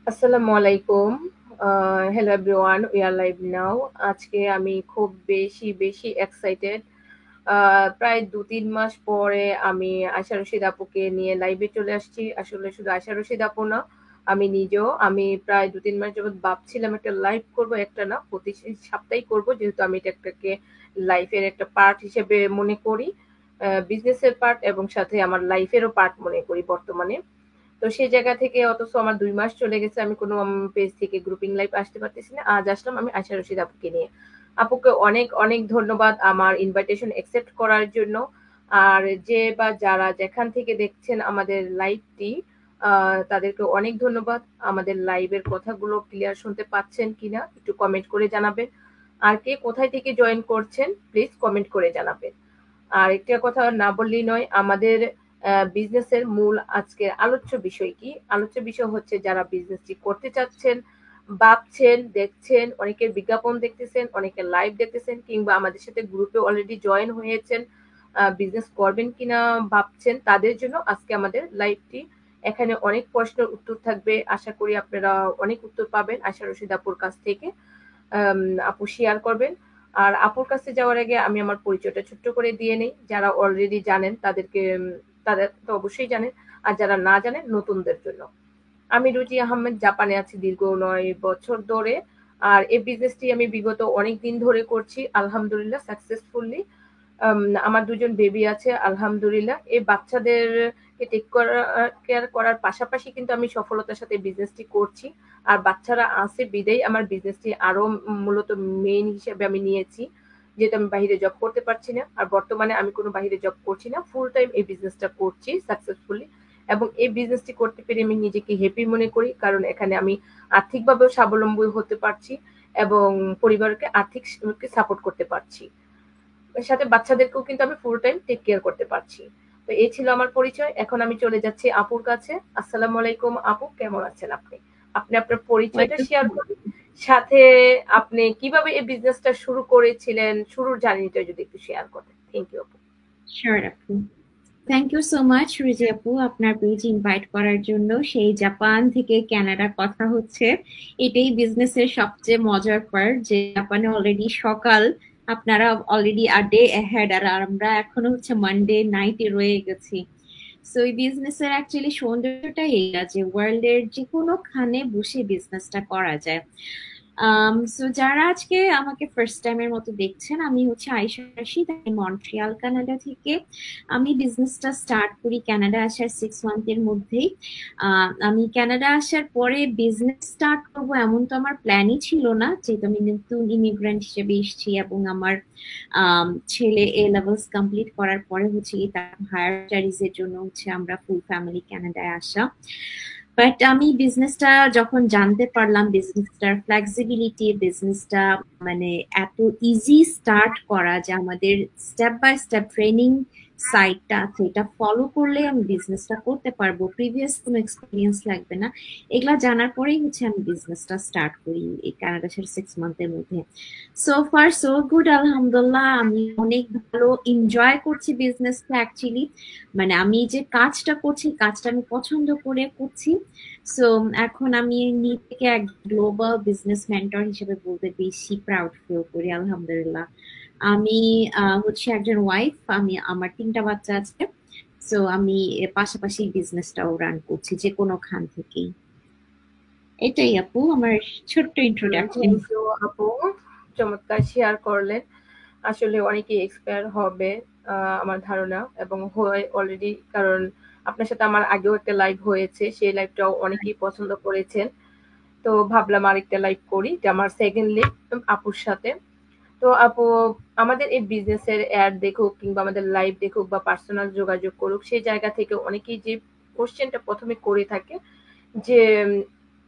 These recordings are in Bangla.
আসসালামু আলাইকুম। Hello everyone, we are live নাও। আজকে আমি খুব বেশি এক্সাইটেড। প্রায় ২-৩ মাস পরে আমি আয়শা রশিদ আপুকে নিয়ে লাইভে চলে আসছি। আসলে শুধু আয়শা রশিদ আপু না, আমি নিজেও। আমি প্রায় ২-৩ মাস যাবৎ ভাবছিলাম একটা লাইভ করব, একটা না প্রতি সপ্তাহেই করব, যেহেতু আমি এটাকে লাইফের একটা পার্ট হিসেবে মনে করি। বিজনেসের পার্ট এবং সাথে আমার লাইফেরও পার্ট মনে করি বর্তমানে। তো সেই জায়গা থেকে অথচ আমার ২ মাস চলে গেছে। আমি কোনো পেজ থেকে গ্রুপিং লাইভ আসতে পারতেছি না। আজ আসলাম আমি আয়শা রশিদ আপুকে নিয়ে। আপুকে অনেক ধন্যবাদ আমার ইনভাইটেশন অ্যাকসেপ্ট করার জন্য। আর যে বা যারা যেখান থেকে দেখছেন আমাদের লাইভটি, তাদেরকে অনেক ধন্যবাদ। আমাদের লাইভের কথাগুলো ক্লিয়ার শুনতে পাচ্ছেন কিনা একটু কমেন্ট করে জানাবেন। আর কে কোথায় থেকে জয়েন করছেন প্লিজ কমেন্ট করে জানাবেন। আর একটা কথা না বললেই নয়, আমাদের বিজনেসের মূল আজকের আলোচ্য বিষয় কি? আলোচ্য বিষয় হচ্ছে যারা বিজনেসটি করতে চাচ্ছেন, ভাবছেন, দেখছেন, অনেকের বিজ্ঞাপন দেখতেছেন, অনেকের লাইভ দেখতেছেন, কিংবা আমাদের সাথে গ্রুপে অলরেডি জয়েন হয়েছেন, বিজনেস করবেন কিনা ভাবছেন, তাদের জন্য আজকে আমাদের লাইভটি। এখানে অনেক প্রশ্নের উত্তর থাকবে। আশা করি আপনারা অনেক উত্তর পাবেন আয়শা রশিদ আপুর কাছ থেকে। আপু শেয়ার করবেন। আর আপুর কাছে যাওয়ার আগে আমি আমার পরিচয়টা ছোট্ট করে দিয়ে নেই। যারা অলরেডি জানেন তাদেরকে তাদের তো অবশ্যই জানেন। আর যারা না জানেন নতুনদের জন্য। আমি রুজি আহমেদ, জাপানে আছি দীর্ঘ ৯ বছর ধরে। আর এই বিজনেসটি আমি বিগত অনেক দিন ধরে করছি। আলহামদুলিল্লাহ সাকসেসফুলি। আমার ২ জন বেবি আছে আলহামদুলিল্লাহ। এই বাচ্চাদেরকে কেয়ার করার পাশাপাশি কিন্তু আমি সফলতার সাথে বিজনেসটি করছি। আর বাচ্চারা আছে বিধায় আমার বিজনেসটি আরো মূলত মেইন হিসেবে আমি নিয়েছি। যেহেতু আমি বাহিরে জব করতে পারছি না। আর বর্তমানে আমি কোনো বাহিরে জব করছি না। ফুল টাইম এই বিজনেসটা করছি সাকসেসফুলি। এবং এই বিজনেসটি করতে পেরে আমি নিজেকে হ্যাপি মনে করি। কারণ এখানে আমি আর্থিকভাবেও স্বাবলম্বী হতে পারছি এবং পরিবারকে আর্থিক সাপোর্ট করতে পারছি। সাথে বাচ্চাদেরকেও কিন্তু আমি ফুল টাইম টেক কেয়ার করতে পারছি। তো এই ছিল আমার পরিচয়। এখন আমি চলে যাচ্ছি আপুর কাছে। আসসালামু আলাইকুম আপু, কেমন আছেন আপনি? আপনি আপনার পরিচয়টা শেয়ার ওয়ালাইকুম করুন। সাথে আপনি কিভাবে এই বিজনেসটা শুরু করেছিলেন, শুরুর জার্নিটা যদি একটু শেয়ার করেন। থ্যাংক ইউ আপু। শিওর আপু। থ্যাংক ইউ সো মাচ রুজি আপু আপনার পেজে ইনভাইট করার জন্য। সেই জাপান থেকে কানাডা কথা হচ্ছে, এটাই বিজনেসের সবচেয়ে মজার পার্ট যে জাপানে অলরেডি সকাল, আপনারা অলরেডি আর ডে অ্যাহেড, আর আমরা এখনো হচ্ছে মানডে নাইটে রয়ে গেছি। সো এই বিজনেসের অ্যাকচুয়ালি সৌন্দর্যটাই এটা যে ওয়ার্ল্ডের যে কোনো খানে বসে বিজনেসটা করা যায়। সো যারা আজকে আমাকে ফার্স্ট টাইমের মতো দেখছেন, আমি হচ্ছে আয়েশা রাশিদ, আমি মন্ট্রিয়াল কানাডা থেকে। আমি বিজনেসটা স্টার্ট করি কানাডা আসার 6 মান্থের মধ্যেই। আমি কানাডা আসার পরে বিজনেস স্টার্ট করবো এমন তো আমার প্ল্যানই ছিল না, যেহেতু আমি নতুন ইমিগ্রেন্ট হিসেবে এসেছি এবং আমার ছেলে A levels কমপ্লিট করার পরে হচ্ছে কি তার হায়ার স্টাডিজ এর জন্য হচ্ছে আমরা ফুল ফ্যামিলি কানাডায় আসা। বাট আমি বিজনেসটা যখন জানতে পারলাম, বিজনেসটার ফ্লেক্সিবিলিটি, বিজনেসটা মানে এত ইজি স্টার্ট করা যে আমাদের স্টেপ বাই স্টেপ ট্রেনিং সাইটটা আছে, এটা ফলো করলে আমি বিজনেসটা করতে পারবো, প্রিভিয়াস কোনো এক্সপিরিয়েন্স লাগবে না, এগুলা জানার পরেই হচ্ছে আমি বিজনেসটা স্টার্ট করি এই কানাডা 6 মান্থের মধ্যে। সো ফার সো গুড, আলহামদুলিল্লাহ। আমি অনেক ভালো এনজয় করছি বিজনেসটা অ্যাকচুয়ালি। মানে আমি যে কাজটা করছি, কাজটা আমি পছন্দ করে করছি। সো এখন আমি নিজেকে এক গ্লোবাল বিজনেস মেন্টর হিসেবে বলতে বেশি প্রাউড ফিল করি, আলহামদুলিল্লাহ। আমি হচ্ছে একজন ওয়াইফ, আমি আমার 3টা বাচ্চা আছে। সো আমি পাশাপাশি বিজনেসটাও রান করছি যে কোনো খান থেকেই। এটাই আপু আমার ছোট্ট ইন্ট্রোডাকশন। থ্যাংক ইউ আপু। চমৎকার শেয়ার করলেন। আসলে অনেকেই এক্সপায়ার হবে আমার ধারণা, এবং হয় অলরেডি। কারণ আপনার সাথে আমার আগেও একটা লাইভ হয়েছে। সেই লাইভটাও অনেকেই পছন্দ করেছেন। তো ভাবলাম আরেকটা লাইভ করি। এটা আমার সেকেন্ড লাইভ আপুর সাথে। তো আপু, আমাদের এই বিজনেসের অ্যাড দেখুক কিংবা আমাদের লাইভ দেখুক বা পার্সোনাল যোগাযোগ করুক, সেই জায়গা থেকে অনেকেই যে কোশ্চেনটা প্রথমে করে থাকে যে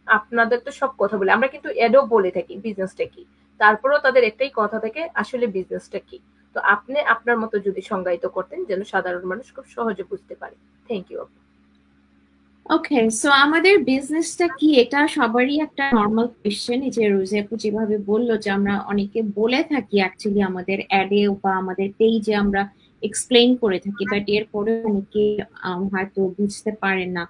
আপনাদের তো সব কথা বলে, আমরা কিন্তু অ্যাডও বলে থাকি বিজনেসটা কি। তারপরেও তাদের একটাই কথা থাকে আসলে বিজনেসটা কি। তো আপনি আপনার মতো যদি সংজ্ঞায়িত করতেন যেন সাধারণ মানুষ খুব সহজে বুঝতে পারে। থ্যাংক ইউ আপু। ওকে, সো আমাদের বিজনেসটা কি, এটা সবারই একটা নর্মাল কোয়েশ্চেন। এই যে রোজি আপু যেভাবে বললো যে আমরা অনেকে বলে থাকি অ্যাকচুয়ালি আমাদের অ্যাডে বা আমাদের পেজে আমরা এক্সপ্লেইন করে থাকি, বাট এরপরে অনেকে হয়তো বুঝতে পারেন না।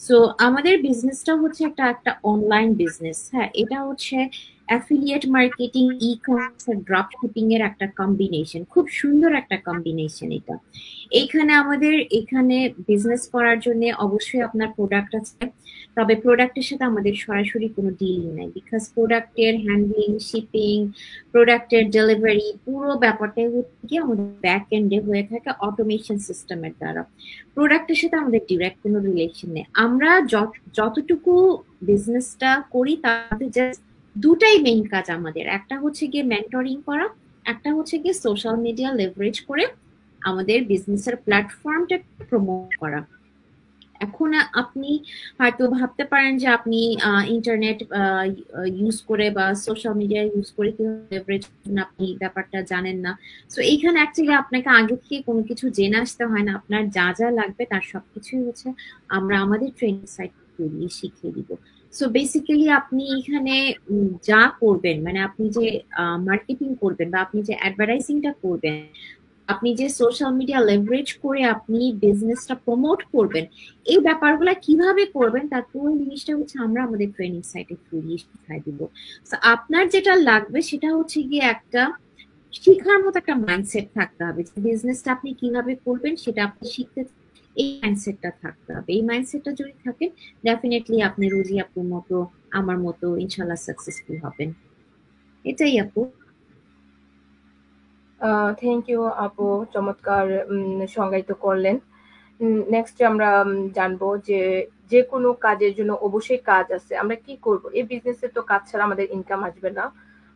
সো আমাদের বিজনেসটা হচ্ছে একটা একটা অনলাইন বিজনেস। হ্যাঁ, এটা হচ্ছে অ্যাফিলিয়েট মার্কেটিং, ই কমার্স আর ড্রপ শিপিং এর একটা কম্বিনেশন, খুব সুন্দর একটা কম্বিনেশন এটা। এখানে বিজনেস করার জন্য অবশ্যই আপনার প্রোডাক্ট আছে, তবে প্রোডাক্টের সাথে আমাদের সরাসরি কোনো ডিলিং নাই, বিকজ প্রোডাক্টের হ্যান্ডলিং, শিপিং, প্রোডাক্টের ডেলিভারি পুরো ব্যাপারটাই হচ্ছে কি আমাদের ব্যাক এন্ডে হয়ে থাকে অটোমেশন সিস্টেমের দ্বারা। প্রোডাক্টের সাথে আমাদের ডিরেক্ট কোনো রিলেশন নেই। আমরা যতটুকু বিজনেসটা করি তাতে জাস্ট দুটাই মেইন কাজ আমাদের, একটা হচ্ছে গিয়ে মেন্টরিং করা, একটা হচ্ছে গিয়ে সোশ্যাল মিডিয়া লেভারেজ করে আমাদের বিজনেসের প্ল্যাটফর্মটা প্রমোট করা। এখন আপনি হয়তো ভাবতে পারেন যে আপনি ইন্টারনেট ইউজ করে বা সোশ্যাল মিডিয়া ইউজ করে কিভাবে leverage করবেন, আপনি ব্যাপারটা জানেন না। সো এইখানে অ্যাকচুয়ালি আপনাকে আগে থেকে কোনো কিছু জেনে আসতে হয় না, আপনার যা যা লাগবে তার সবকিছুই হচ্ছে আমরা আমাদের ট্রেনিং সাইট দিয়ে শিখিয়ে দিব। সো বেসিক্যালি আপনি এখানে যা করবেন, মানে আপনি যে মার্কেটিং করবেন বা আপনি যে অ্যাডভার্টাইজিংটা করবেন, আপনি যে সোশ্যাল মিডিয়া লেভারেজ করে আপনি বিজনেসটা প্রমোট করবেন, এই ব্যাপারগুলো কিভাবে করবেন তার পুরো জিনিসটা হচ্ছে আমরা আমাদের ট্রেনিং সাইটে দিয়ে শিখাই দিব। তো আপনার যেটা লাগবে সেটা হচ্ছে গিয়ে একটা শিখার মতো একটা মাইন্ডসেট থাকতে হবে, যে বিজনেসটা আপনি কিভাবে করবেন সেটা আপনি শিখতে, এই মাইন্ডসেটটা থাকতে হবে। এই মাইন্ডসেটটা যদি থাকেন, ডেফিনেটলি আপনি রোজি আপুর মতো, আমার মতো ইনশাল্লাহ সাকসেসফুল হবেন। এটাই আপু। থ্যাংক ইউ আপু, চমৎকার সংজ্ঞায়িত করলেন। নেক্সট আমরা জানবো যে যে কোনো কাজের জন্য অবশ্যই কাজ আছে, আমরা কি করব, এই বিজনেসে তো কাজ ছাড়া আমাদের ইনকাম আসবে না।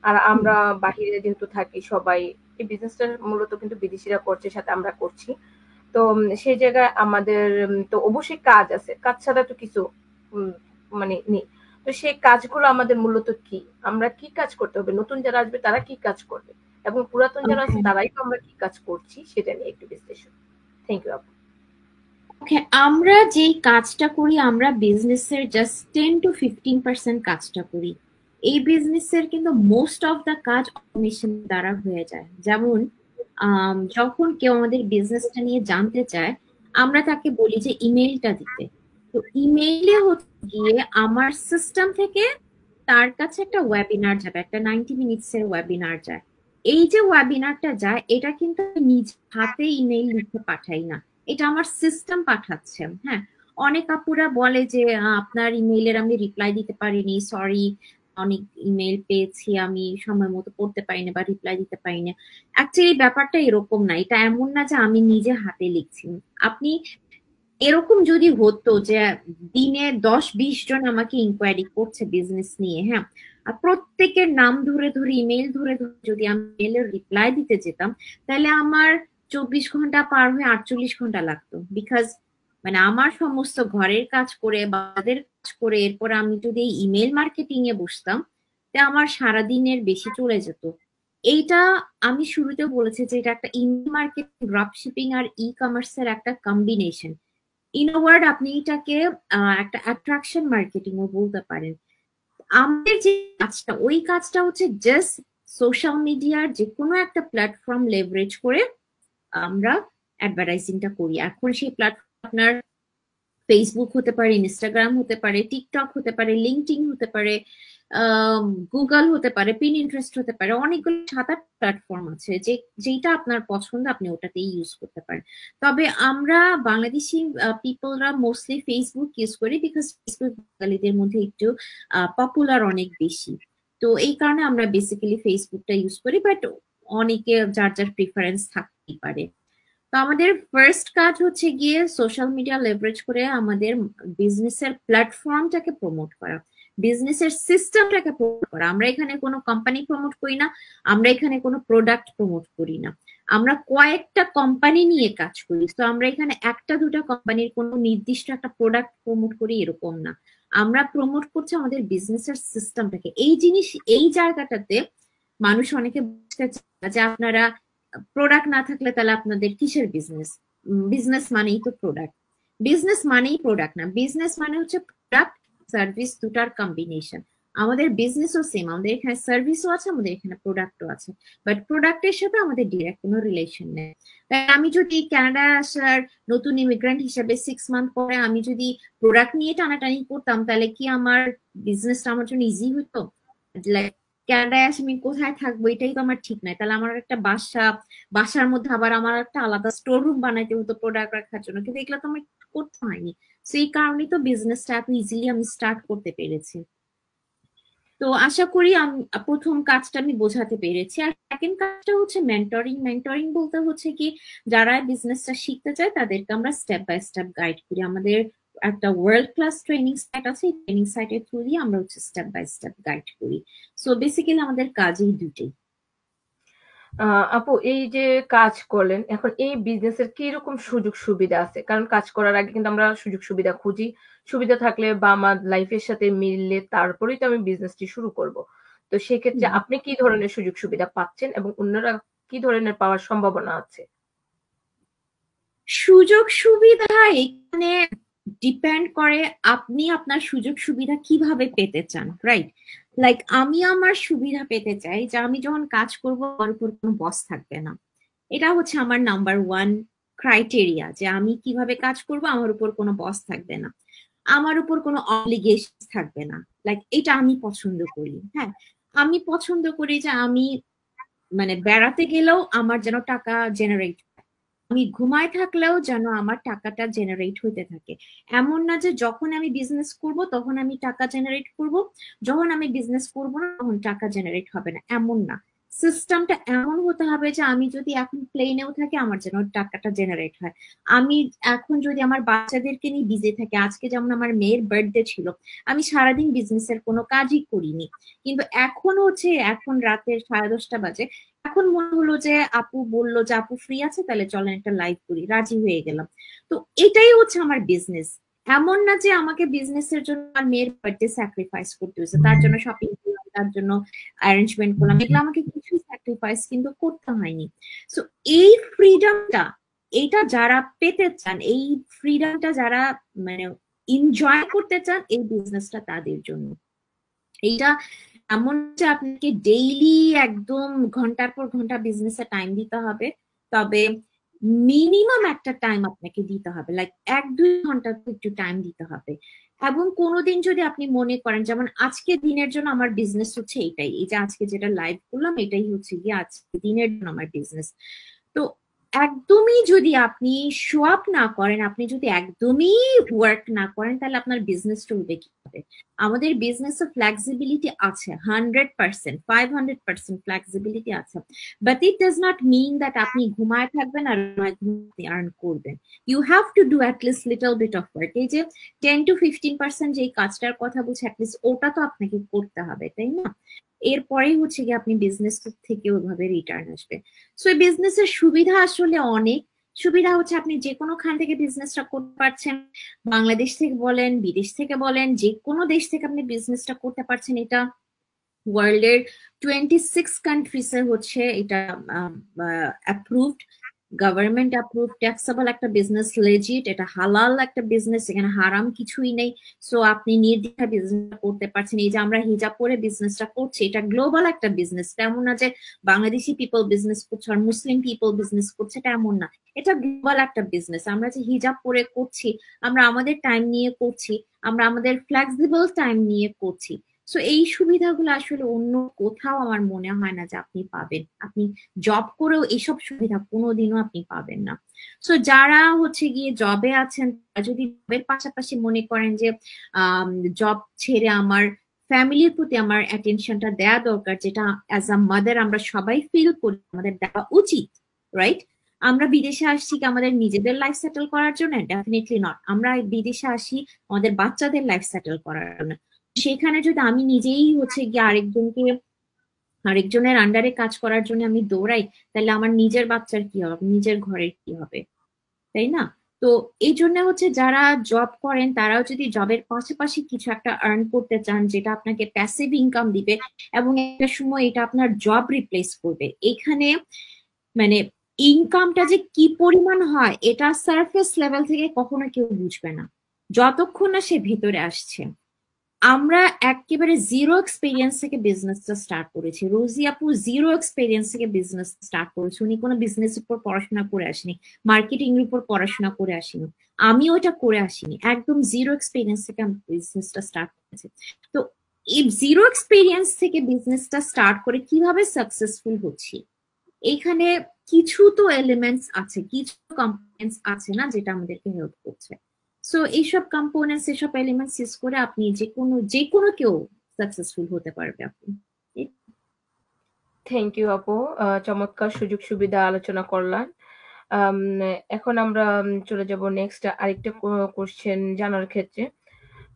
আর হুম। আমরা বাহিরে যেহেতু থাকি সবাই, এই বিজনেসটা মূলত কিন্তু বিদেশিরা করছে, সাথে আমরা করছি। তো সেই জায়গায় আমাদের তো অবশ্যই কাজ আছে, কাজ ছাড়া তো কিছু উম, মানে নেই। তো সেই কাজগুলো আমাদের মূলত কি, আমরা কি কাজ করতে হবে, নতুন যারা আসবে তারা কি কাজ করবে, এবং পুরাতন যারা আছে ওকে। তারাই তো আমরা কি কাজ করছি সেটা নিয়ে একটু বিশ্লেষণ। থ্যাংক ইউ আপু। ওকে, আমরা যেই কাজটা করি আমরা বিজনেসের জাস্ট 10 to 15% কাজটা করি। এই বিজনেসের কিন্তু মোস্ট অফ দা কাজ অটোমেশন দ্বারা হয়ে যায়। যেমন যখন কেউ আমাদের বিজনেসটা নিয়ে জানতে চায়, আমরা তাকে বলি যে ইমেইলটা দিতে। তো ইমেইলে হচ্ছে গিয়ে আমার সিস্টেম থেকে তার কাছে একটা ওয়েবিনার যাবে, একটা 90 মিনিটস এর ওয়েবিনার যায়। এই যে ওয়েবিনারটা যায় এটা কিন্তু আমি নিজ হাতে ইমেইল লিখে পাঠাই না, এটা আমার সিস্টেম পাঠাচ্ছে। হ্যাঁ, অনেক আপুরা বলে যে আপনার ইমেইলের আমি রিপ্লাই দিতে পারিনি, সরি, অনেক ইমেইল পেয়েছি আমি সময় মতো পড়তে পারিনি বা রিপ্লাই দিতে পারিনি। অ্যাকচুয়ালি ব্যাপারটা এরকম না, এটা এমন না যে আমি নিজে হাতে লিখছি। আপনি এরকম যদি হতো যে দিনে 10-20 জন আমাকে ইনকোয়ারি করছে বিজনেস নিয়ে, হ্যাঁ, আর প্রত্যেকের নাম ধরে ধরে ইমেল ধরে ধরে যদি আমি মেলের রিপ্লাই দিতে যেতাম, তাহলে আমার 24 ঘন্টা পার হয়ে 48 ঘন্টা লাগতো। বিকজ মানে আমার সমস্ত ঘরের কাজ করে বাদের কাজ করে এরপর আমি যদি ইমেল মার্কেটিং এ বসতাম, তা আমার সারাদিনের বেশি চলে যেত। এইটা আমি শুরুতেও বলেছি যে এটা একটা ইমেল মার্কেটিং, ড্রপ শিপিং আর ই কমার্সের একটা কম্বিনেশন। ইন ওয়ার্ড আপনি এটাকে একটা অ্যাট্রাকশন মার্কেটিং ও বলতে পারেন। আমাদের যে কাজটা, ওই কাজটা হচ্ছে জাস্ট সোশ্যাল মিডিয়ার যে কোনো একটা প্ল্যাটফর্ম লেভারেজ করে আমরা অ্যাডভার্টাইজিংটা করি। এখন সেই প্ল্যাটফর্ম আপনার ফেসবুক হতে পারে, ইনস্টাগ্রাম হতে পারে, টিকটক হতে পারে, লিঙ্কডইন হতে পারে, গুগল হতে পারে, পিন ইন্টারেস্ট হতে পারে, অনেকগুলো 7-8 প্ল্যাটফর্ম আছে, যে যেটা আপনার পছন্দ আপনি ওটাতেই ইউজ করতে পারেন। তবে আমরা বাংলাদেশি পিপলরা মোস্টলি ফেসবুক ইউজ করি, বিকজ ফেসবুক বাঙালিদের মধ্যে একটু পপুলার অনেক বেশি। তো এই কারণে আমরা বেসিক্যালি ফেসবুকটা ইউজ করি, বাট অনেকে যার যার প্রিফারেন্স থাকতেই পারে। তো আমাদের ফার্স্ট কাজ হচ্ছে গিয়ে সোশ্যাল মিডিয়া লেভারেজ করে আমাদের বিজনেসের প্ল্যাটফর্মটাকে প্রমোট করা, বিজনেসের সিস্টেমটাকে প্রমোট করা। আমরা এখানে কোনো কোম্পানি প্রমোট করি না, আমরা এখানে কোনো প্রোডাক্ট প্রমোট করি না, আমরা কয়েকটা কোম্পানি নিয়ে কাজ করি। তো আমরা এখানে একটা দুটা কোম্পানির কোনো নির্দিষ্ট একটা প্রোডাক্ট প্রমোট করি এরকম না, আমরা প্রমোট করছি আমাদের বিজনেসের সিস্টেমটাকে। এই জিনিস, এই জায়গাটাতে মানুষ অনেকে বুঝতে চায় না যে আপনারা প্রোডাক্ট না থাকলে তাহলে আপনাদের কিসের বিজনেস? বিজনেস মানেই তো প্রোডাক্ট, বিজনেস মানেই প্রোডাক্ট না, বিজনেস মানে হচ্ছে প্রোডাক্ট সার্ভিস দুটার কম্বিনেশন। আমাদের বিজনেসও সেম, আমাদের এখানে সার্ভিসও আছে, আমাদের এখানে প্রোডাক্টও আছে, বাট প্রোডাক্টের সাথে আমাদের ডিরেক্ট কোনো রিলেশন নেই। তাই আমি যদি কানাডা আসার নতুন ইমিগ্রেন্ট হিসেবে 6 মান্থ পরে আমি যদি প্রোডাক্ট নিয়ে টানাটানি করতাম, তাহলে কি আমার বিজনেসটা আমার জন্য ইজি হতো? লাইক কানাডায় আসে আমি কোথায় থাকবো এটাই তো আমার ঠিক নাই, তাহলে আমার একটা বাসার মধ্যে আবার আমার একটা আলাদা স্টোর রুম বানাইতে হতো প্রোডাক্ট রাখার জন্য, কিন্তু এগুলো তো আমার করতে হয়নি। সেই কারণেই তো বিজনেসটা এত ইজিলি আমি স্টার্ট করতে পেরেছি। তো আশা করি আমি প্রথম কাজটা আমি বোঝাতে পেরেছি। আর সেকেন্ড কাজটা হচ্ছে মেন্টরিং। মেন্টরিং বলতে হচ্ছে কি, যারা বিজনেসটা শিখতে চায় তাদেরকে আমরা স্টেপ বাই স্টেপ গাইড করি। আমাদের একটা ওয়ার্ল্ড ক্লাস ট্রেনিং সাইট আছে, এই ট্রেনিং সাইটের থ্রু দিয়ে আমরা হচ্ছে স্টেপ বাই স্টেপ গাইড করি। সো বেসিক্যালি আমাদের কাজই দুটোই। আপু, এই যে কাজ করলেন, এখন এই বিজনেসের কি রকম সুযোগ সুবিধা আছে? কারণ কাজ করার আগে কিন্তু আমরা সুযোগ সুবিধা খুঁজি। সুবিধা থাকলে বা আমার লাইফের সাথে মিললে তারপরেই তো আমি বিজনেসটি শুরু করব। তো সেক্ষেত্রে হুম। আপনি কি ধরনের সুযোগ সুবিধা পাচ্ছেন এবং অন্যরা কি ধরনের পাওয়ার সম্ভাবনা আছে? সুযোগ সুবিধা এখানে ডিপেন্ড করে আপনি আপনার সুযোগ সুবিধা কিভাবে পেতে চান, রাইট? লাইক আমি আমার সুবিধা পেতে চাই যে আমি যখন কাজ করব আমার উপর কোনো বস থাকবে না। এটা হচ্ছে আমার নাম্বার ওয়ান ক্রাইটেরিয়া, যে আমি কিভাবে কাজ করব আমার উপর কোনো বস থাকবে না, আমার উপর কোনো অব্লিগেশন থাকবে না। লাইক এটা আমি পছন্দ করি। হ্যাঁ, আমি পছন্দ করি যে আমি মানে বেড়াতে গেলেও আমার যেন টাকা জেনারেট, আমি ঘুমায় থাকলেও যেন আমার টাকাটা জেনারেট হইতে থাকে। এমন না যে যখন আমি বিজনেস করব তখন আমি টাকা জেনারেট করব, যখন আমি বিজনেস করব না তখন টাকা জেনারেট হবে না, এমন না। সিস্টেমটা এমন হতে হবে যে আমি যদি এখন প্লেনেও থাকি আমার যেন টাকাটা জেনারেট হয়। আমি এখন যদি আমার বাচ্চাদেরকে নিয়ে বিজি থাকি, আজকে যেমন আমার মেয়ের বার্থডে ছিল, আমি সারাদিন বিজনেসের কোনো কাজই করিনি, কিন্তু এখন হচ্ছে এখন রাতের 10:30 বাজে, এখন মনে হলো যে আপু বললো যে আপু ফ্রি আছে, তাহলে চলেন একটা লাইভ করি, রাজি হয়ে গেলাম। তো এটাই হচ্ছে আমার বিজনেস। এমন না যে আমাকে বিজনেসের জন্য আমার মেয়ের বার্থডে স্যাক্রিফাইস করতে হয়েছে, তার জন্য শপিং করলাম, তার জন্য অ্যারেঞ্জমেন্ট করলাম, এগুলো আমাকে কিছুই স্যাক্রিফাইস কিন্তু করতে হয়নি। সো এই ফ্রিডমটা, এইটা যারা পেতে চান, এই ফ্রিডমটা যারা মানে এনজয় করতে চান, এই বিজনেসটা তাদের জন্য। এইটা এমন যে আপনাকে ডেইলি একদম ঘন্টার পর ঘন্টা বিজনেসে টাইম দিতে হবে, তবে মিনিমাম একটা টাইম আপনাকে দিতে হবে, লাইক 1-2 ঘন্টা তো একটু টাইম দিতে হবে। এবং কোনোদিন যদি আপনি মনে করেন যেমন আজকে দিনের জন্য আমার বিজনেস হচ্ছে এইটাই, এই যে আজকে যেটা লাইভ করলাম এটাই হচ্ছে গিয়ে আজকে দিনের জন্য আমার বিজনেস, তো একদমই যদি আপনি শো আপ না করেন, আপনি যদি একদমই ওয়ার্ক না করেন, তাহলে আপনার বিজনেস চলবে কিভাবে? আমাদের বিজনেসে ফ্লেক্সিবিলিটি আছে, 100%, 500% ফ্লেক্সিবিলিটি আছে, but it does not mean that আপনি ঘুমায় থাকবেন আর আপনি আর্ন করবেন। You have to do at least little bit of work. এই যে 10-15% যে কাজটার কথা বলছি, অ্যাটলিস্ট ওটা তো আপনাকে করতে হবে, তাই না? এরপরেই হচ্ছে কি আপনি বিজনেস থেকে ওইভাবে রিটার্ন আসবে। সো এই বিজনেসের সুবিধা আসলে অনেক। সুবিধা হচ্ছে আপনি যে কোনো খান থেকে বিজনেসটা করতে পারছেন, বাংলাদেশ থেকে বলেন, বিদেশ থেকে বলেন, যে কোনো দেশ থেকে আপনি বিজনেসটা করতে পারছেন। এটা ওয়ার্ল্ডের 26 কান্ট্রিজে হচ্ছে এটা অ্যাপ্রুভড, গভর্নমেন্ট অ্যাপ্রুভ, ট্যাক্সেবল একটা বিজনেস, লেজিট, এটা হালাল একটা বিজনেস, এখানে হারাম কিছুই নেই। সো আপনি নির্দ্বিধায় বিজনেস করতে পারছেন। এই যে আমরা হিজাব পরে বিজনেসটা করছি, এটা গ্লোবাল একটা বিজনেস, তেমন না যে বাংলাদেশি পিপল বিজনেস করছে আর মুসলিম পিপল বিজনেস করছে, এটা এমন না। এটা গ্লোবাল একটা বিজনেস। আমরা যে হিজাব পরে করছি, আমরা আমাদের টাইম নিয়ে করছি, আমরা আমাদের ফ্লেক্সিবল টাইম নিয়ে করছি। সো এই সুবিধাগুলো আসলে অন্য কোথাও আমার মনে হয় না যে আপনি পাবেন। আপনি জব করেও এইসব সুবিধা কোনোদিনও আপনি পাবেন না। সো যারা হচ্ছে গিয়ে জবে আছেন, তারা যদি জবের পাশাপাশি মনে করেন যে জব ছেড়ে আমার ফ্যামিলির প্রতি আমার অ্যাটেনশনটা দেওয়া দরকার, যেটা অ্যাজ আ মাদার আমরা সবাই ফিল করি আমাদের দেওয়া উচিত, রাইট? আমরা বিদেশে আসছি কি আমাদের নিজেদের লাইফ সেটেল করার জন্য? Definitely not. আমরা বিদেশে আসি আমাদের বাচ্চাদের লাইফ সেটেল করার জন্য। সেখানে যদি আমি নিজেই হচ্ছে গিয়ে আরেকজনের আন্ডারে কাজ করার জন্য আমি দৌড়াই, তাহলে আমার নিজের বাচ্চার কি হবে, নিজের ঘরের কি হবে, তাই না? তো এই জন্য হচ্ছে যারা জব করেন তারাও যদি জবের পাশাপাশি কিছু একটা আর্ন করতে চান যেটা আপনাকে প্যাসিভ ইনকাম দিবে এবং একটা সময় এটা আপনার জব রিপ্লেস করবে, এখানে মানে ইনকামটা যে কি পরিমাণ হয় এটা সারফেস লেভেল থেকে কখনো কেউ বুঝবে না, যতক্ষণ না সে ভেতরে আসছে। আমরা একেবারে জিরো এক্সপিরিয়েন্স থেকে বিজনেসটা স্টার্ট করেছি। রোজি আপু জিরো এক্সপিরিয়েন্স থেকে বিজনেস স্টার্ট করেছে, উনি কোনো বিজনেস উপর পড়াশোনা করে আসেনি, মার্কেটিং এর উপর পড়াশোনা করে আসেনি, আমি ওটা করে আসিনি, একদম জিরো এক্সপিরিয়েন্স থেকে আমি বিজনেসটা স্টার্ট করেছি। তো এই জিরো এক্সপিরিয়েন্স থেকে বিজনেসটা স্টার্ট করে কিভাবে সাকসেসফুল হচ্ছি, এখানে কিছু তো এলিমেন্টস আছে, কিছু কম্পোনেন্টস আছে না যেটা আমাদেরকে হেল্প করছে। সো এইসব কম্পোনেন্টস, এসব এলিমেন্টস ইউজ করে আপনি যে কোনো কেউ সাকসেসফুল হতে পারবে আপনি। থ্যাংক ইউ আপু। চমৎকার সুযোগ সুবিধা আলোচনা করলাম। আম এখন আমরা চলে যাব নেক্সট আরেকটা কোয়েশ্চেন জানার ক্ষেত্রে।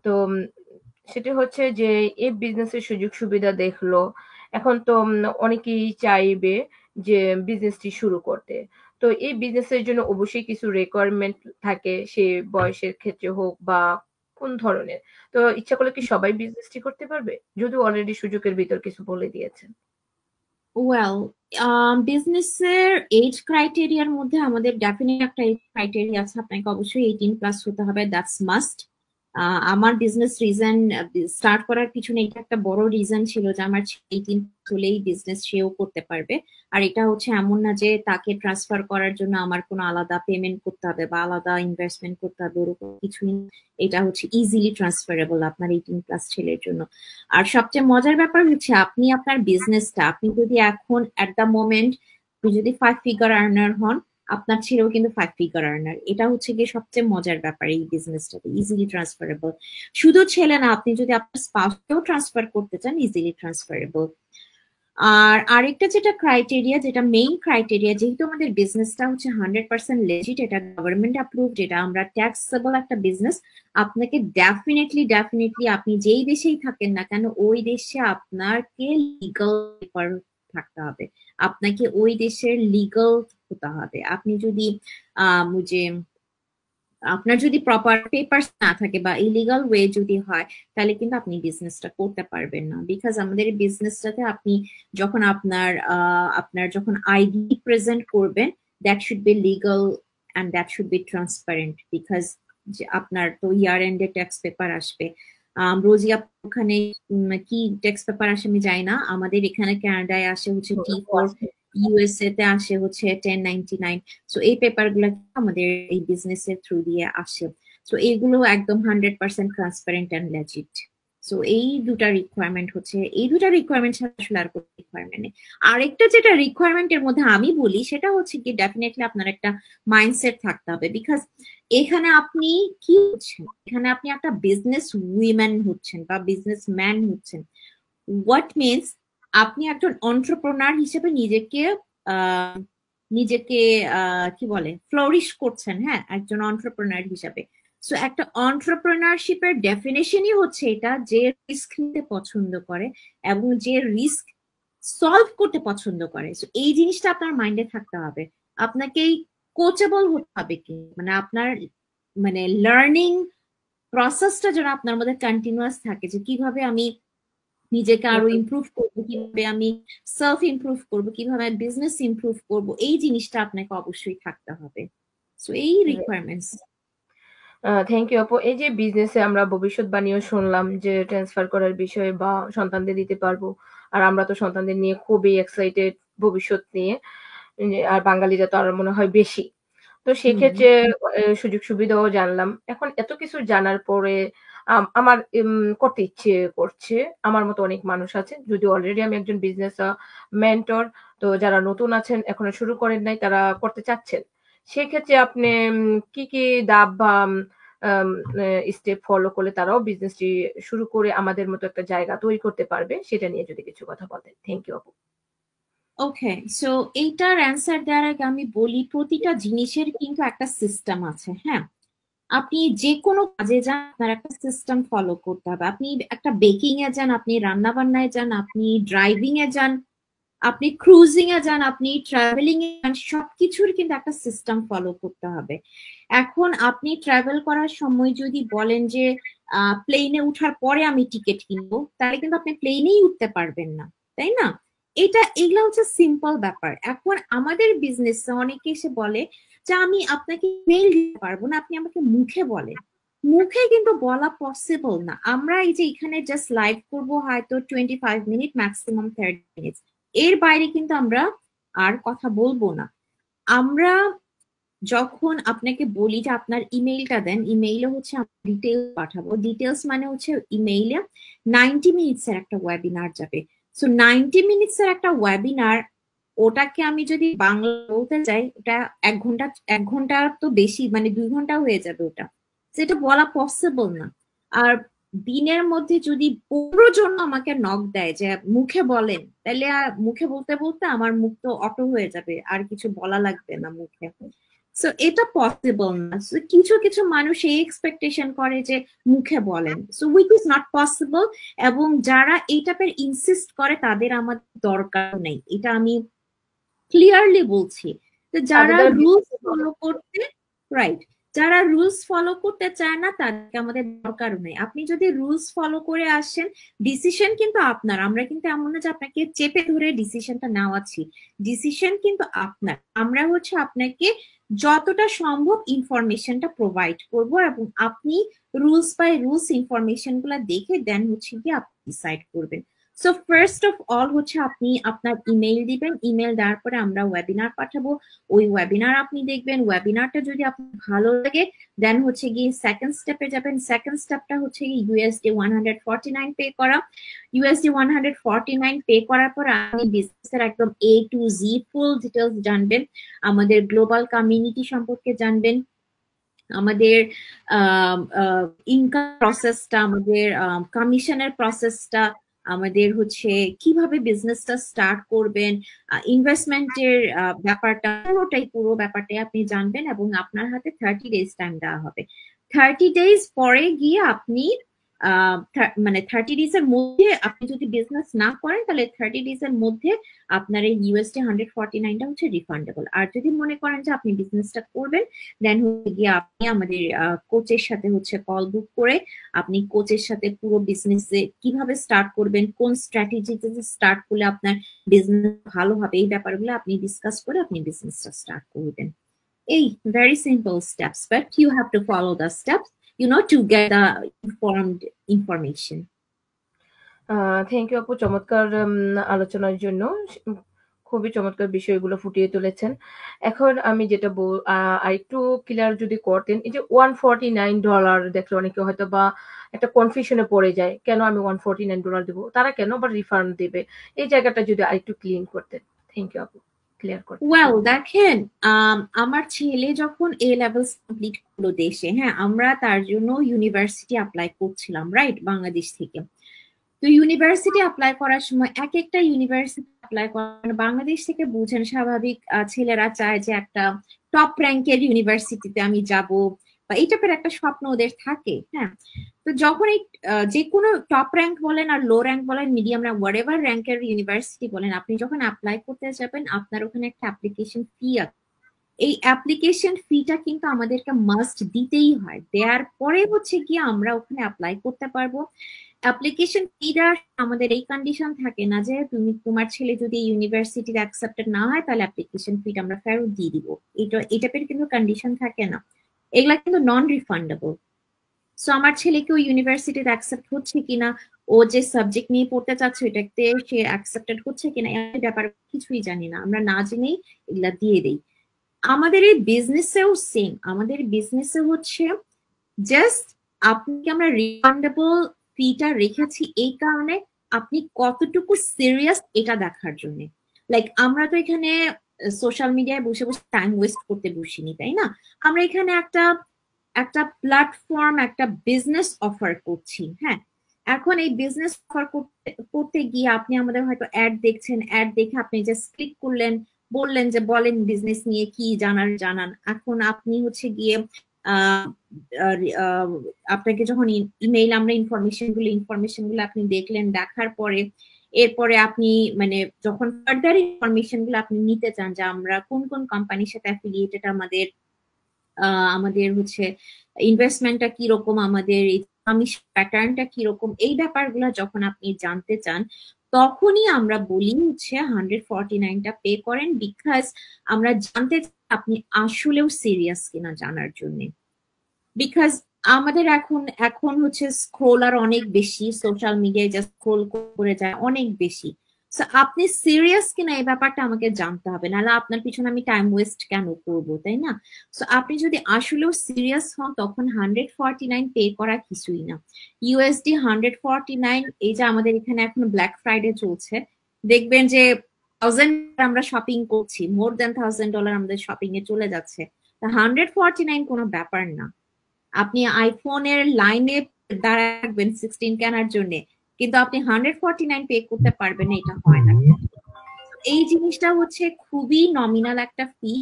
তো সেটা হচ্ছে যে এই বিজনেসের সুযোগ সুবিধা দেখলো। এখন তো অনেকেই চাইবে যে বিজনেসটি শুরু করতে। তো এই বিজনেসের জন্য অবশ্যই কিছু রিকোয়ারমেন্ট থাকে, সে বয়সের ক্ষেত্রে হোক বা কোন ধরনের। তো ইচ্ছা করলে কি সবাই বিজনেসটি করতে পারবে? যদিও অলরেডি সুযোগের ভিতর কিছু বলে দিয়েছেন। ওয়েল, বিজনেসের এজ ক্রাইটেরিয়ার মধ্যে আমাদের ডেফিনেট একটা এজ ক্রাইটেরিয়া আছে, আপনাকে অবশ্যই 18+ হতে হবে, দ্যাটস মাস্ট। আমার বিজনেস রিজন স্টার্ট করার পিছনে এটা একটা বড় রিজন ছিল যে আমার 18 হলেই বিজনেস সেও করতে পারবে। আর এটা হচ্ছে এমন না যে তাকে ট্রান্সফার করার জন্য আমার কোনো আলাদা পেমেন্ট করতে হবে বা আলাদা ইনভেস্টমেন্ট করতে হবে, ওরকম কিছুই না। এটা হচ্ছে ইজিলি ট্রান্সফারেবল আপনার 18+ ছেলের জন্য। আর সবচেয়ে মজার ব্যাপার হচ্ছে আপনি আপনার বিজনেসটা, আপনি যদি এখন এট দ্য মোমেন্ট আপনি যদি 5 ফিগার আর্নার হন, আপনার ছেলেও কিন্তু 5 ফিগার আর্নার। এটা হচ্ছে গিয়ে সবচেয়ে মজার ব্যাপার এই বিজনেসটাতে, ইজিলি ট্রান্সফারেবল। শুধু ছেলে না, আপনি যদি আপনার স্পাউসকেও ট্রান্সফার করতে চান, ইজিলি ট্রান্সফারেবল। আর আরেকটা যেটা ক্রাইটেরিয়া, যেটা মেইন ক্রাইটেরিয়া, যেহেতু আমাদের বিজনেসটা হচ্ছে 100% লেজিট, এটা গভর্নমেন্ট অ্যাপ্রুভড, এটা আমরা ট্যাক্সেবল একটা বিজনেস, আপনাকে ডেফিনেটলি ডেফিনেটলি আপনি যেই দেশেই থাকেন না কেন ওই দেশে আপনাকে লিগাল পেপার থাকতে হবে, আপনাকে ওই দেশের লিগাল হতে হবে। আপনি যদি যে আপনার যদি প্রপার পেপারস না থাকে বা ইলিগাল ওয়ে যদি হয়, তাহলে কিন্তু আপনি বিজনেসটা করতে পারবেন না। বিকজ আমাদের এই বিজনেসটাতে আপনি যখন আপনার যখন আইডি প্রেজেন্ট করবেন, that should be legal and that should be transparent. Because আপনার তো ইয়ার এন্ডে ট্যাক্স পেপার আসবে। রোজি ওখানে কি ট্যাক্স পেপার আসে আমি জানি না, আমাদের এখানে কানাডায় আসে হচ্ছে T4, ইউএসএ তে আসে হচ্ছে 1099। সো এই পেপার গুলো আমাদের এই বিজনেসের থ্রু দিয়ে আসে। সো এইগুলো একদম 100% ট্রান্সপারেন্ট অ্যান্ড লেজিট। সো এই দুটা রিকোয়ারমেন্ট হচ্ছে, এই দুটা রিকোয়ারমেন্ট ছাড়া আসলে আর কোনো রিকোয়ারমেন্ট নেই। আরেকটা যেটা রিকোয়ারমেন্টের মধ্যে আমি বলি সেটা হচ্ছে কি, ডেফিনেটলি আপনার একটা মাইন্ডসেট থাকতে হবে। বিকজ এখানে আপনি কি হচ্ছেন, এখানে আপনি একটা বিজনেস উইম্যান হচ্ছেন বা বিজনেস ম্যান হচ্ছেন। হোয়াট মিনস আপনি একজন অন্টারপ্রেনার হিসেবে নিজেকে আহ, নিজেকে কি বলে ফ্লোরিশ করছেন, হ্যাঁ, একজন অন্টারপ্রেনার হিসেবে। সো একটা অন্টারপ্রেনারশিপের ডেফিনেশনই হচ্ছে এটা, যে রিস্ক নিতে পছন্দ করে এবং যে রিস্ক সলভ করতে পছন্দ করে। সো এই জিনিসটা আপনার মাইন্ডে থাকতে হবে। আপনাকে কোচেবল হতে হবে, কি মানে আপনার মানে লার্নিং প্রসেসটা যেন আপনার মধ্যে কন্টিনিউয়াস থাকে, যে কিভাবে আমি নিজেকে আরো ইমপ্রুভ করবো, কিভাবে আমি সেলফ ইমপ্রুভ করবো, কিভাবে বিজনেস ইমপ্রুভ করবো, এই জিনিসটা আপনাকে অবশ্যই থাকতে হবে। সো এই রিকোয়ারমেন্টস। থ্যাংক ইউ আপু। এই যে বিজনেসে আমরা ভবিষ্যৎবাণীও শুনলাম যে ট্রান্সফার করার বিষয়ে বা সন্তানদের দিতে পারবো। আর আমরা তো সন্তানদের নিয়ে খুবই এক্সাইটেড ভবিষ্যৎ নিয়ে। আর বাঙালিরা তো আরো মনে হয় বেশি। তো সেক্ষেত্রে সুযোগ সুবিধাও জানলাম। এখন এত কিছু জানার পরে আমার করতে ইচ্ছে করছে। আমার মতো অনেক মানুষ আছে। যদিও অলরেডি আমি একজন বিজনেস মেন্টর। তো যারা নতুন আছেন, এখনো শুরু করেন নাই, তারা করতে চাচ্ছেন। সেক্ষেত্রে আপনি কি, কি ধাপ বা আম স্টেপ ফলো করলে তারাও বিজনেসটি শুরু করে আমাদের মতো একটা জায়গা তৈরি করতে পারবে, সেটা নিয়ে যদি কিছু কথা বলতেন। থ্যাংক ইউ আপু। ওকে, সো এইটার অ্যান্সার দেওয়ার আগে আমি বলি, প্রতিটা জিনিসের কিন্তু একটা সিস্টেম আছে, হ্যাঁ। আপনি যে কোনো কাজে যান, আপনার একটা সিস্টেম ফলো করতে হবে। আপনি একটা বেকিং এ যান, আপনি রান্না বান্নায় যান, আপনি ড্রাইভিং এ যান, আপনি ক্রুজিং এ যান, আপনি ট্রাভেলিং এ যান, সবকিছুর কিন্তু একটা সিস্টেম ফলো করতে হবে। এখন আপনি ট্রাভেল করার সময় যদি বলেন যে প্লেনে উঠার পরে আমি টিকিট কিনবো, তাহলে কিন্তু আপনি প্লেনেই উঠতে পারবেন না, তাই না? এগুলা হচ্ছে সিম্পল ব্যাপার। এখন আমাদের বিজনেস অনেকে এসে বলে যে আমি আপনাকে মেইল দিতে পারবো না, আপনি আমাকে মুখে বলেন। মুখে কিন্তু বলা পসিবল না। আমরা এই যে এখানে জাস্ট লাইভ করবো হয়তো 25 মিনিট, ম্যাক্সিমাম 30 মিনিট, এর বাইরে কিন্তু আমরা আর কথা বলবো না। আমরা যখন আপনাকে বলি যে আপনার ইমেইলটা দেন, ইমেইলে হচ্ছে ডিটেলস পাঠাবো, ডিটেলস মানে হচ্ছে ইমেইলে 90 মিনিটস এর একটা ওয়েবিনার যাবে। সো 90 মিনিটস এর একটা ওয়েবিনার, ওটাকে আমি যদি বাংলা বলতে চাই, ওটা 1 ঘন্টা, 1 ঘন্টা তো বেশি, মানে 2 ঘন্টা হয়ে যাবে ওটা। সেটা বলা পসিবল না। আর দিনের মধ্যে যদি 15 জন আমাকে নক দেয় যে মুখে বলেন, তাহলে মুখে বলতে বলতে আমার মুখ তো অটো হয়ে যাবে, আর কিছু বলা লাগবে না মুখে। সো এটা পসিবল না। So, কিছু কিছু মানুষ এই এক্সপেকটেশন করে যে মুখে বলেন, so which is not possible. এবং যারা এই টাইপের ইনসিস্ট করে তাদের আমার দরকার নেই, এটা আমি ক্লিয়ারলি বলছি। তো তাদের যারা দ্বারা রুলস ফলো করতে, রাইট, যারা রুলস ফলো করতে চায় না তাদেরকে আমাদের দরকার নেই। আপনি যদি রুলস ফলো করে আসেন, ডিসিশন কিন্তু আপনার, আমরা কিন্তু এমন না যে আপনাকে চেপে ধরে ডিসিশনটা নেওয়াচ্ছি, ডিসিশন কিন্তু আপনার। আমরা হচ্ছে আপনাকে যতটা সম্ভব ইনফরমেশনটা প্রোভাইড করব, এবং আপনি রুলস বাই রুলস ইনফরমেশন গুলা দেখে দেন হচ্ছে কি আপনি ডিসাইড করবেন। সো ফার্স্ট অফ অল হচ্ছে আপনি আপনার ইমেইল দিবেন, ইমেইল দেওয়ার পরে আমরা ওয়েবিনার পাঠাবো, ওই ওয়েবিনার আপনি দেখবেন, ওয়েবিনারটা যদি আপনার ভালো লাগে দেন হচ্ছে গিয়ে সেকেন্ড স্টেপে যাবেন। সেকেন্ড স্টেপটা হচ্ছে গিয়ে USD 149 পে করা। USD 149 পে করার পর আপনি বিজনেসের একদম A to Z full details জানবেন, আমাদের গ্লোবাল কমিউনিটি সম্পর্কে জানবেন, আমাদের ইনকাম প্রসেসটা, আমাদের কমিশনের প্রসেসটা, আমাদের হচ্ছে কিভাবে বিজনেসটা স্টার্ট করবেন, ইনভেস্টমেন্টের ব্যাপারটা, পুরো ব্যাপারটাই আপনি জানবেন। এবং আপনার হাতে 30 ডেজ টাইম দেওয়া হবে। 30 ডেজ পরে গিয়ে আপনি মানে 30 ডেজ এর মধ্যে আপনি যদি বিজনেস না করেন, তাহলে 30 ডেজ এর মধ্যে আপনার এই USD 149টা হচ্ছে রিফান্ডেবল। আর যদি মনে করেন যে আপনি বিজনেসটা করবেন, দেন হচ্ছে গিয়ে আপনি আমাদের কোচের সাথে হচ্ছে কল বুক করে আপনি কোচের সাথে পুরো বিজনেসে কিভাবে স্টার্ট করবেন, কোন স্ট্র্যাটেজিতে স্টার্ট করলে আপনার বিজনেস ভালো হবে, এই ব্যাপারগুলো আপনি ডিসকাস করে আপনি বিজনেসটা স্টার্ট করবেন। এই very simple steps, but you have to follow the steps, to get the informed information. Thank you আপু, চমৎকার আলোচনার জন্য। খুবই চমৎকার বিষয়গুলো ফুটিয়ে তুলেছেন। এখন আমি যেটা আরেকটু ক্লিয়ার যদি করতেন, এই যে $149 দেখলে অনেকে হয়তো বা একটা কনফিউশনে পড়ে যায়, কেন আমি $149 দেবো, তারা কেন বা রিফান্ড দেবে, এই জায়গাটা যদি আরেকটু ক্লিন করতেন। থ্যাংক ইউ আপু, ক্লিয়ার করতেন। ওয়েল দেখেন, আমার ছেলে যখন A-levels কমপ্লিট করলো দেশে, হ্যাঁ, আমরা তার জন্য ইউনিভার্সিটি অ্যাপ্লাই করছিলাম, রাইট, বাংলাদেশ থেকে। তো ইউনিভার্সিটি অ্যাপ্লাই করার সময় এক একটা ইউনিভার্সিটি অ্যাপ্লাই করার, বাংলাদেশ থেকে বুঝেন স্বাভাবিক, ছেলেরা চায় যে একটা টপ র্যাঙ্কের ইউনিভার্সিটিতে আমি যাব, বা এই টাইপের একটা স্বপ্ন ওদের থাকে, হ্যাঁ। তো যখন এই যে কোনো টপ র্যাঙ্ক বলেন আর লো র্যাঙ্ক বলেন, মিডিয়াম র্যাঙ্ক, হোয়াট এভার র্যাঙ্কের ইউনিভার্সিটি বলেন, আপনি যখন অ্যাপ্লাই করতে যাবেন আপনার ওখানে একটা অ্যাপ্লিকেশন ফি আছে। এই অ্যাপ্লিকেশন ফিটা কিন্তু আমাদেরকে মাস্ট দিতেই হয়, দেওয়ার পরে হচ্ছে গিয়ে আমরা ওখানে অ্যাপ্লাই করতে পারবো। অ্যাপ্লিকেশন ফিটা আমাদের এই কন্ডিশন থাকে না যে তোমার ছেলে যদি ইউনিভার্সিটিতে অ্যাকসেপ্টেড না হয় তাহলে অ্যাপ্লিকেশন ফিটা আমরা ফেরত দিয়ে দিব, এই টাইপের কিন্তু কন্ডিশন থাকে না, এগুলা কিন্তু নন রিফান্ডেবল। সো আমার ছেলেকে ওই ইউনিভার্সিটিতে অ্যাকসেপ্ট হচ্ছে কিনা, ও যে সাবজেক্ট নিয়ে পড়তে চাচ্ছে ওইটাতে সে অ্যাকসেপ্টেড হচ্ছে কিনা, এই ব্যাপারে কিছুই জানি না, আমরা না জেনেই এগুলা দিয়ে দেই। আমাদের এই বিজনেসেও সেম, আমাদের বিজনেসে হচ্ছে জাস্ট আপনাকে আমরা রিফান্ডেবল ফিটা রেখেছি এই কারণে আপনি কতটুকু সিরিয়াস এটা দেখার জন্য। লাইক আমরা তো এখানে সোশ্যাল মিডিয়ায় বসে বসে টাইম ওয়েস্ট করতে বসিনি, তাই না? আমরা এখানে একটা একটা প্ল্যাটফর্ম, একটা বিজনেস অফার করছি, হ্যাঁ। এখন এই বিজনেস অফার করতে করতে গিয়ে আপনি আমাদের হয়তো অ্যাড দেখছেন, অ্যাড দেখে আপনি জাস্ট ক্লিক করলেন, বললেন যে বলেন বিজনেস নিয়ে কি জানার জানান। এখন আপনি হচ্ছে গিয়ে আহ আহ, আপনাকে যখন ইমেইল আমরা ইনফরমেশন গুলো আপনি দেখলেন, দেখার পরে এরপরে আপনি মানে যখন ফার্দার ইনফরমেশন গুলো আপনি নিতে চান যে আমরা কোন কোন কোম্পানির সাথে অ্যাফিলিয়েটেড, আমাদের আমাদের হচ্ছে ইনভেস্টমেন্টটা কিরকম, আমাদের এই কমিশন প্যাটার্নটা কিরকম, এই ব্যাপারগুলো যখন আপনি জানতে চান, তখনই আমরা বলি হচ্ছে 149টা পে করেন, বিকজ আমরা জানতে চাই আপনি আসলেও সিরিয়াস কিনা জানার জন্য। বিকজ আমাদের এখন এখন হচ্ছে স্ক্রোলার অনেক বেশি, সোশ্যাল মিডিয়ায় জাস্ট স্ক্রোল করে যায় অনেক বেশি। সো আপনি সিরিয়াস কিনা এই ব্যাপারটা আমাকে জানতে হবে, নাহলে আপনার পিছনে আমি টাইম ওয়েস্ট কেন করবো, তাই না? সো আপনি যদি আসলেও সিরিয়াস হন তখন 149 পে করা কিছুই না। ইউএসডি 149, এই যে আমাদের এখানে এখন ব্ল্যাক ফ্রাইডে চলছে, দেখবেন যে 1000 আমরা শপিং করছি, মোর দেন $1000 আমাদের শপিং এ চলে যাচ্ছে। 149 কোনো ব্যাপার না। আপনি আইফোনের লাইনে দাঁড়ায় থাকবেন 16 কেনার জন্য, কিন্তু আপনি 149 পে করতে পারবেন না, এটা হয় না। এই জিনিসটা হচ্ছে খুবই নমিনাল একটা ফি।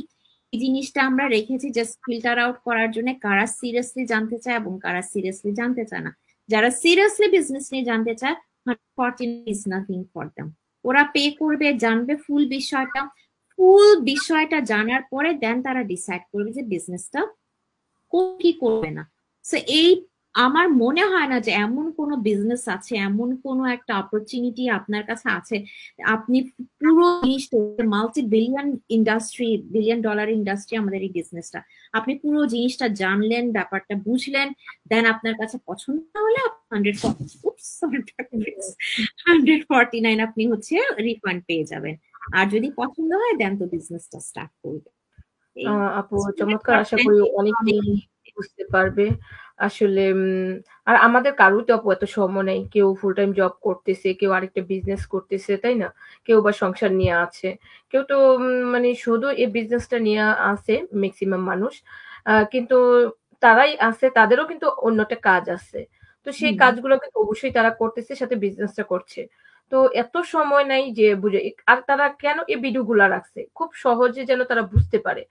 এই জিনিসটা আমরা রেখেছি জাস্ট ফিল্টার আউট করার জন্য কারা সিরিয়াসলি জানতে চায় এবং কারা সিরিয়াসলি জানতে চায় না। যারা সিরিয়াসলি বিজনেস নিয়ে জানতে চায়, 149 ইজ নাথিং ফর দেম। ওরা পে করবে, জানবে ফুল বিষয়টা জানার পরে দেন তারা ডিসাইড করবে যে বিজনেসটা কি করবে না। সো এই আমার মনে হয় না যে এমন কোনো বিজনেস আছে, এমন কোনো একটা অপরচুনিটি আপনার কাছে আছে, আপনি পুরো জিনিসটা, multi billion industry, billion dollar industry আমাদের এই বিজনেসটা, আপনি পুরো জিনিসটা জানলেন, ব্যাপারটা বুঝলেন, দেন আপনার কাছে পছন্দ না হলে 149 আপনি হচ্ছে রিফান্ড পেয়ে যাবেন। আর যদি পছন্দ হয় দেন তো বিজনেসটা স্টার্ট করবে। এই আপু চমৎকার, আশা করি অনেকেই বুঝতে পারবে। আসলে আর আমাদের কারোই তো আপু এত সময় নেই। কেউ ফুল টাইম জব করতেছে, কেউ আরেকটা বিজনেস করতেছে, তাই না? কেউ বা সংসার নিয়ে আছে। কেউ তো মানে শুধু এই বিজনেসটা নিয়ে আছে মেক্সিমাম মানুষ। কিন্তু তারাই আছে, তাদেরও কিন্তু অন্যটা কাজ আছে। তো সেই কাজগুলো কিন্তু অবশ্যই তারা করতেছে, সাথে বিজনেসটা করছে। তো এত সময় নাই যে বুঝে, আর তারা কেন এই ভিডিও গুলা রাখছে? খুব সহজে যেন তারা বুঝতে পারে।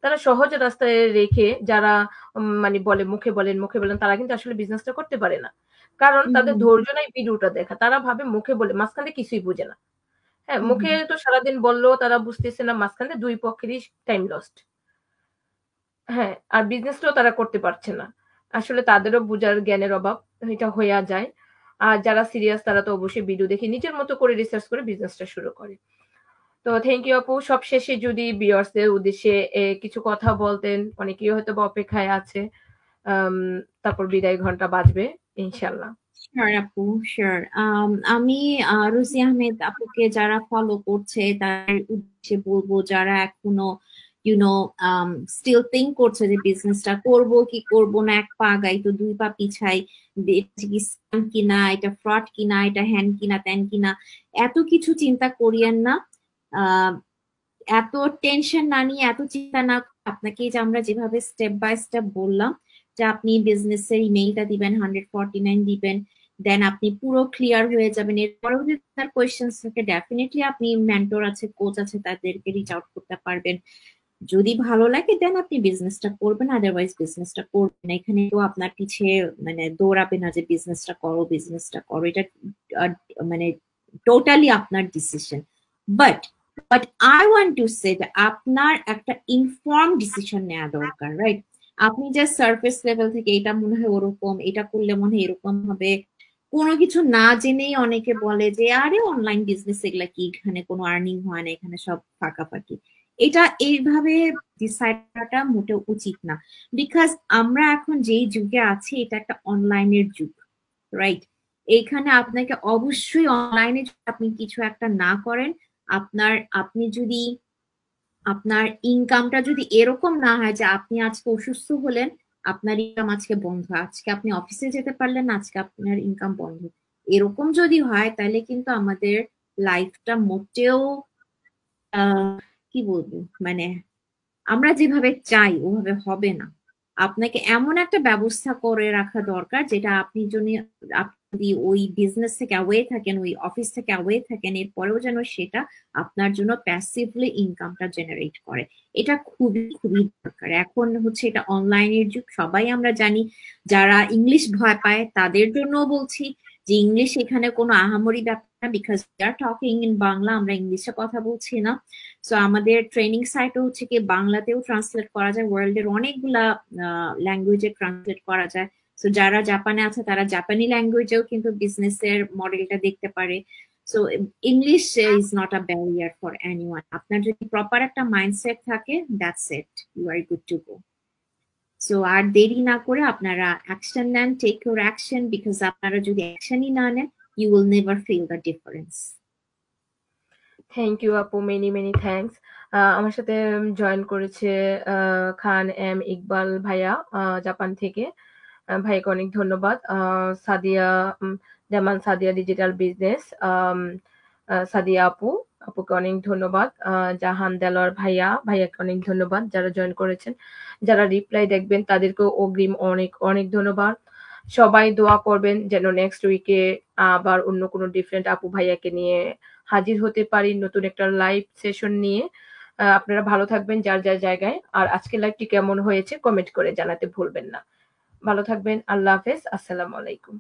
তারা সহজ রাস্তায় রেখে যারা মানে বলে মুখে বলেন তারা কিন্তু আসলে বিজনেসটা করতে পারে না। কারণ তাদের ধৈর্য নাই ভিডিওটা দেখা। তারা ভাবে মুখে বলে, মাঝখান দিয়ে কিছুই বুঝে না। হ্যাঁ, মুখে তো সারাদিন বললেও তারা বুঝতেছে না, মাঝখান দিয়ে ২ পক্ষেরই টাইম লস্ট। হ্যাঁ, আর বিজনেসটাও তারা করতে পারছে না। আসলে তাদেরও বুঝার জ্ঞানের অভাব, এটা হইয়া যায়। আর যারা সিরিয়াস তারা তো অবশ্যই ভিডিও দেখে নিজের মতো করে রিসার্চ করে বিজনেসটা শুরু করে। তো থ্যাংক ইউ আপু। সবশেষে যদি ভিউয়ার্সদের উদ্দেশ্যে কিছু কথা বলতেন, অনেকেই হয়তোবা অপেক্ষায় আছে। আম তারপর বিদায় ঘন্টা বাজবে ইনশাআল্লাহ। শিওর আপু, শিওর। আমি রুজি আহমেদ আপুকে যারা ফলো করছে তার উদ্দেশ্যে বলবো, যারা এখনো ইউনো স্টিল থিঙ্ক করছে যে বিজনেসটা করব কি করব না, এক পা আগাই তো দুই পা পিছাই, এটা কি স্ক্যাম কিনা, এটা ফ্রড কিনা, এটা হ্যান কিনা ত্যান কিনা, এত কিছু চিন্তা করিয়েন না। আহ এত টেনশন না নিয়ে, এত চিন্তা না করে, আপনাকে যে আমরা যেভাবে স্টেপ বাই স্টেপ বললাম, যে আপনি বিজনেসের ইমেইলটা দিবেন, 149 দিবেন, দেন আপনি পুরো ক্লিয়ার হয়ে যাবেন। এরপরেও যদি আপনার কোয়েশ্চেন থাকে ডেফিনেটলি আপনি মেন্টর আছে, কোচ আছে, তাদেরকে রিচ আউট করতে পারবেন। যদি ভালো লাগে দেন আপনি বিজনেসটা করবেন, আদারওয়াইজ বিজনেসটা করবেন না। এখানে কেউ আপনার পিছে মানে দৌড়াবে না যে বিজনেসটা করো বিজনেসটা করো, এটা আহ, মানে টোটালি আপনার decision. But but I want to say যে আপনার একটা ইনফর্ম ডিসিশন নেওয়া দরকার, রাইট? আপনি যে সার্ফেস লেভেল থেকে এটা মনে হয় ওরকম, এটা করলে মনে হয় এরকম হবে, কোনো কিছু না জেনেই অনেকে বলে যে আরে অনলাইন বিজনেস এগুলা কি, এখানে কোনো আর্নিং হয় না, এখানে সব ফাঁকাফাঁকি। এটা এইভাবে ডিসাইড করাটা মোটেও উচিত না। বিকজ আমরা এখন যেই যুগে আছি এটা একটা অনলাইনের যুগ, রাইট? এইখানে আপনাকে অবশ্যই অনলাইনে আপনি কিছু একটা না করেন, আপনি যদি আপনার ইনকামটা যদি এরকম না হয় যে আপনি আজকে অসুস্থ হলেন, আপনার ইনকাম আজকে বন্ধ, আজকে আপনি অফিসে যেতে পারলেন না, আজকে আপনার ইনকাম বন্ধ, এরকম যদি হয় তাহলে কিন্তু আমাদের লাইফটা মোটেও কি বলবো, মানে আমরা যেভাবে চাই ওভাবে হবে না। আপনাকে এমন একটা ব্যবস্থা করে রাখা দরকার যেটা আপনি যদি ওই বিজনেস থেকে অ্যাওয়ে থাকেন, ওই অফিস থেকে অ্যাওয়ে থাকেন, এরপরেও যেন সেটা আপনার জন্য প্যাসিভলি ইনকামটা জেনারেট করে। এটা খুবই খুবই দরকার। এখন হচ্ছে এটা অনলাইনের যুগ, সবাই আমরা জানি। যারা ইংলিশ ভয় পায় তাদের জন্য বলছি যে ইংলিশ এখানে কোনো আহামরি ব্যাপার না, because we are talking in Bangla, আমরা ইংলিশে কথা বলছি না। সো আমাদের ট্রেনিং সাইটও হচ্ছে কি বাংলাতেও ট্রান্সলেট করা যায়, ওয়ার্ল্ডের অনেকগুলা ল্যাঙ্গুয়েজে ট্রান্সলেট করা যায়। সো যারা জাপানে আছে তারা জাপানি ল্যাঙ্গুয়েজেও কিন্তু বিজনেসের মডেলটা দেখতে পারে। So English is not a barrier for anyone. আপনার যদি প্রপার একটা মাইন্ডসেট থাকে, that's it, you are good to go. So আর দেরি না করে আপনারা অ্যাকশন নেন, টেক ইউর অ্যাকশন, বিকজ আপনারা যদি অ্যাকশনই না নেন, you will never feel the difference. Thank you আপু, মেনি মেনি থ্যাঙ্কস। আমার সাথে জয়েন করেছে খান এম ইকবাল ভাইয়া, জাপান থেকে। ভাইকে অনেক ধন্যবাদ। সাদিয়া, জামান সাদিয়া ডিজিটাল বিজনেস, সাদিয়া আপু, আপুকে অনেক ধন্যবাদ। জাহান দেলোয়ার ভাইয়া, ভাইয়াকে অনেক ধন্যবাদ যারা জয়েন করেছেন। যারা রিপ্লাই দেখবেন তাদেরকেও অগ্রিম অনেক অনেক ধন্যবাদ। সবাই দোয়া করবেন যেন নেক্সট উইকে আবার অন্য কোনো ডিফারেন্ট আপু ভাইয়াকে নিয়ে হাজির হতে পারি নতুন একটা লাইভ সেশন নিয়ে। আপনারা ভালো থাকবেন যার যার জায়গায়। আর আজকের লাইভটি কেমন হয়েছে কমেন্ট করে জানাতে ভুলবেন না। ভালো থাকবেন। আল্লাহ হাফেজ। আসসালামু আলাইকুম।